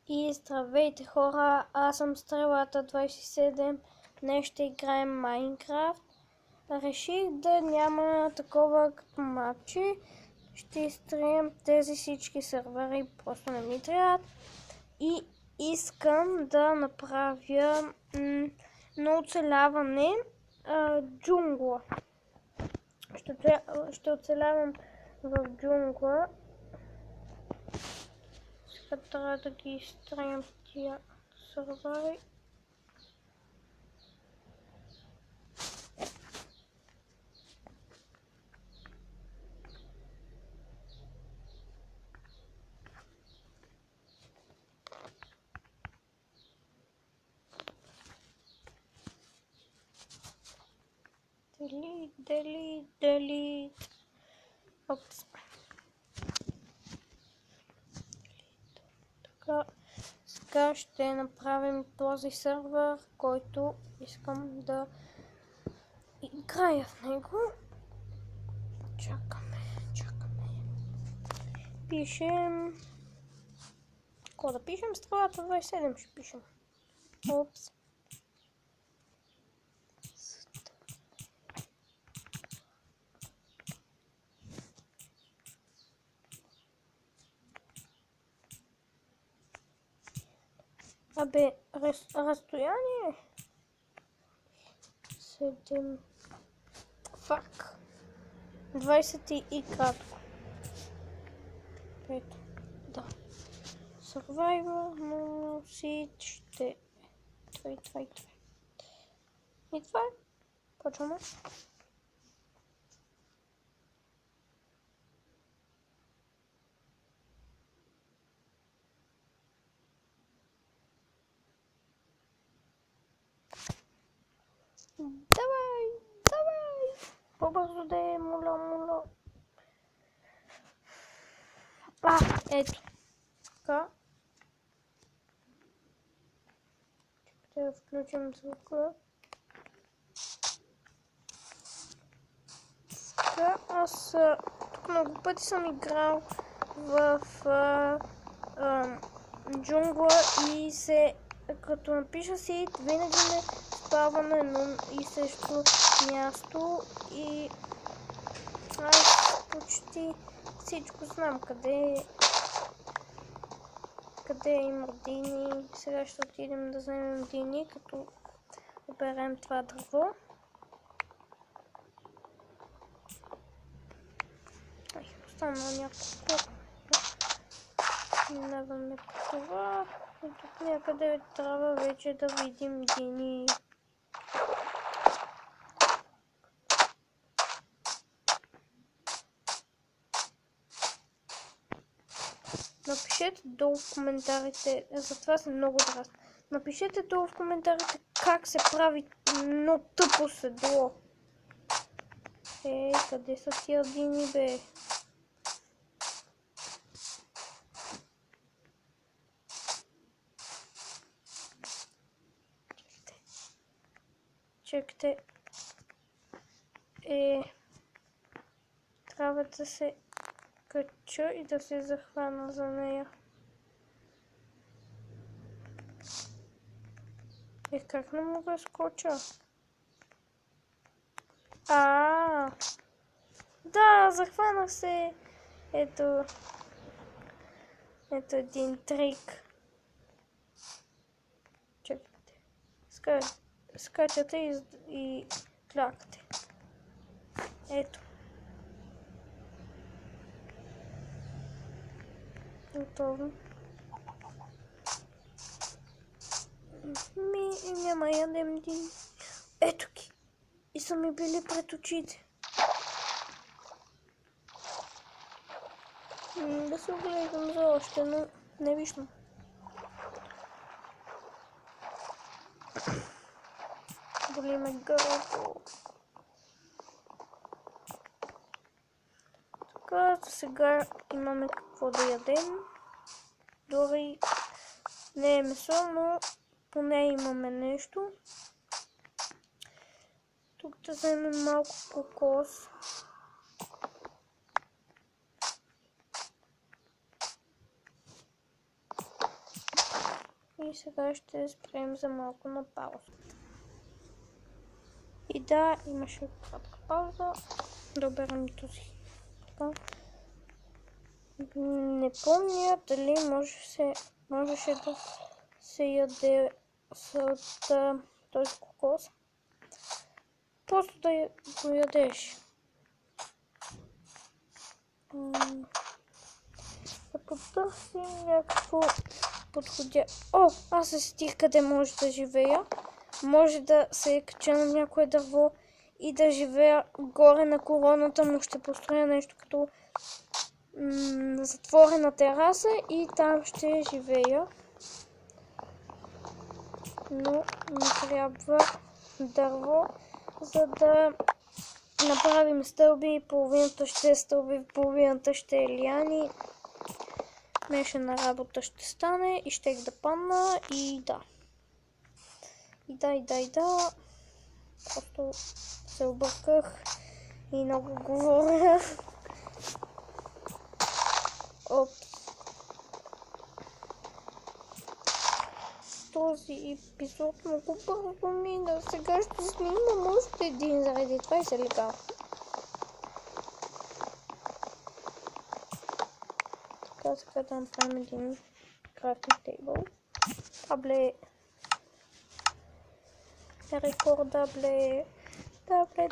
И здравейте хора, аз съм Стрелата 27, днес ще играем Майнкрафт. Реших да няма такова като мапче, ще изтрием тези всички сервери, просто не ми трябват. И искам да направя на оцеляване джунгла. Ще оцелявам в джунгла. Сега трябва да ги изтрием тия сервери. Delete. Опс. Така, сега ще направим този сервер, който искам да играя в него. Чакаме. Пишем. Какво да пишем? Стрелата 27 ще пишем. Опс. Абе, разстояние 7. Фак. 20 и кратко. Ето, да. Survivor, но Seed ще... Това. И това е. Почваме. Давай! По-бързо да е, моля. Ето. Така. Ще да включим звука. Така, аз тук много пъти съм играл в джунгла и като напиша си, винаги ме спава на едно и също място и аз почти всичко знам къде има дини. Сега ще отидем да вземем дини, като оберем това дърво. Остана няколко. Минаваме по това. И тук някъде трябва вече да видим дини. Напишете долу в коментарите, затова съм много дразна. Напишете долу в коментарите как се прави едно тъпо седло. Къде са тия дини, бе? Чекайте. Трябва да се кача и да се захвана за нея. Как не мога да скоча? Да, захванах се. Ето един трик. Чакайте. Скачате и клякате. Ето. Готово. Няма ядем дин. Ето ги. И са ми били пред очите. Да се огледам за още, но не виждам. Боли ме гърлото. Така, сега имаме какво да ядем. Дори не е месо, но поне имаме нещо. Тук да вземем малко кокос. И сега ще спрем за малко на пауза. И да, имаше кратка пауза. Да оберем този. Така. Не помня дали можеше да се яде с този кокос. Просто да го ядеш. Да потърсим някакво подходя. О, аз се сетих къде може да живея. Може да се кача на някое дърво и да живея горе на короната, но ще построя нещо като затворена тераса и там ще живея. Но ми трябва дърво, за да направим стълби. Половината ще е стълби, половината ще е лиани. Смешена работа ще стане и щех да падна и да. И да. Просто се обърках и много говоря. Този епизод много бързо мина. Сега ще снимам още един заради това и се лега. Така, сега да направим един крафтинг тейбъл. Табле. Рекорд табле.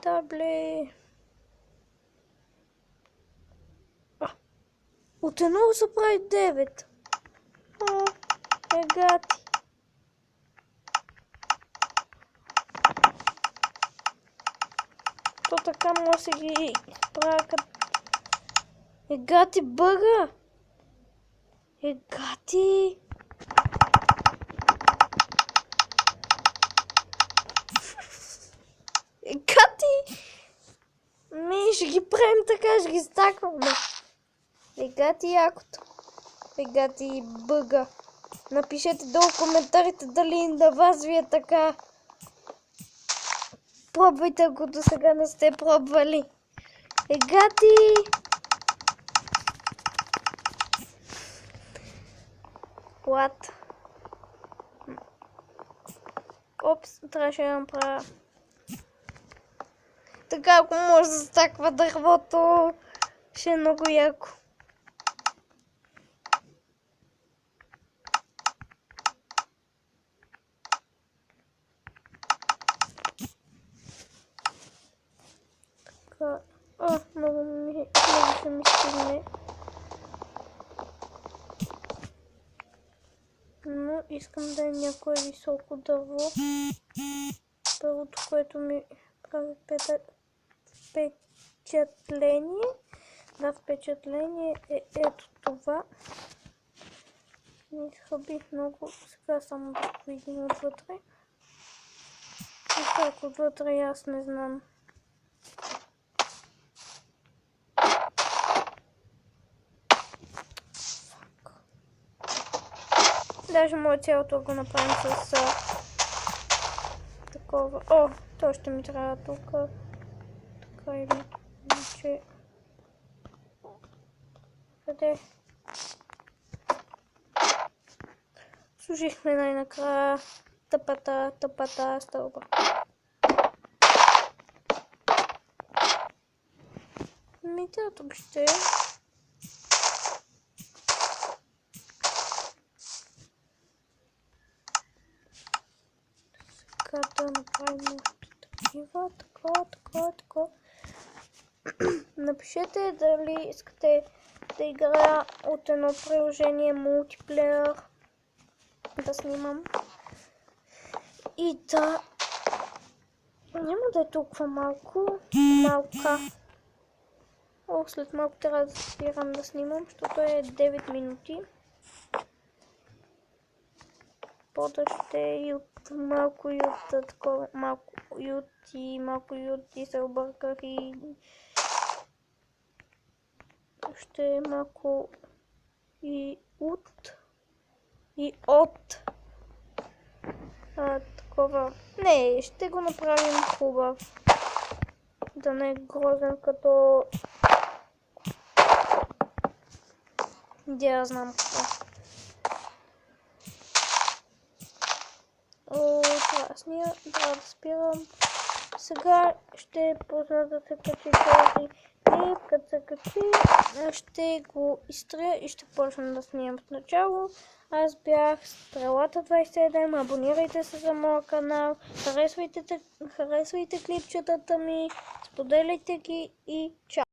Табле. От едно се прави 9. Егати. То така може да ги правя като... Егати бъга! Егати! Егати! Ще ги правим така, ще ги стакваме. Егати якото. Егати бъга. Напишете долу в коментарите дали на вас ви е така. Пробвайте, ако до сега не сте пробвали. Егати! What? Опс, трябваше да направя. Така, ако може да стаква дървото, ще е много яко. Така, много ще ми стигне. Но искам да е някое високо дърво. Първото, което ми прави впечатление. Да, впечатление е ето това. Не изхъбих много. Сега само да видим отвътре. И так отвътре аз не знам. Даже мое цялото го направим с такова. О, то ще ми трябва тук. Така или иначе. Къде? Служихме най-накрая тъпата стълба. Да, тук ще е. Сега да направим такива, така. Напишете дали искате да играя от едно приложение мултиплеер, да снимам. И да... Няма да е толкова малка. О, след малко трябва да спирам да снимам, защото е 9 минути. Пода ще и от малко и от такова, малко и се обърках и ще е малко и от такова. Не, ще го направим хубав. Да не е грозен като... Да, знам какво. трябва да спирам. Сега ще почна да се качи този клип, като се качи, ще го изтрия и ще почна да снимам в начало. Аз бях Стрелата 27, абонирайте се за моя канал, харесвайте клипчетата ми, споделяйте ги и чао!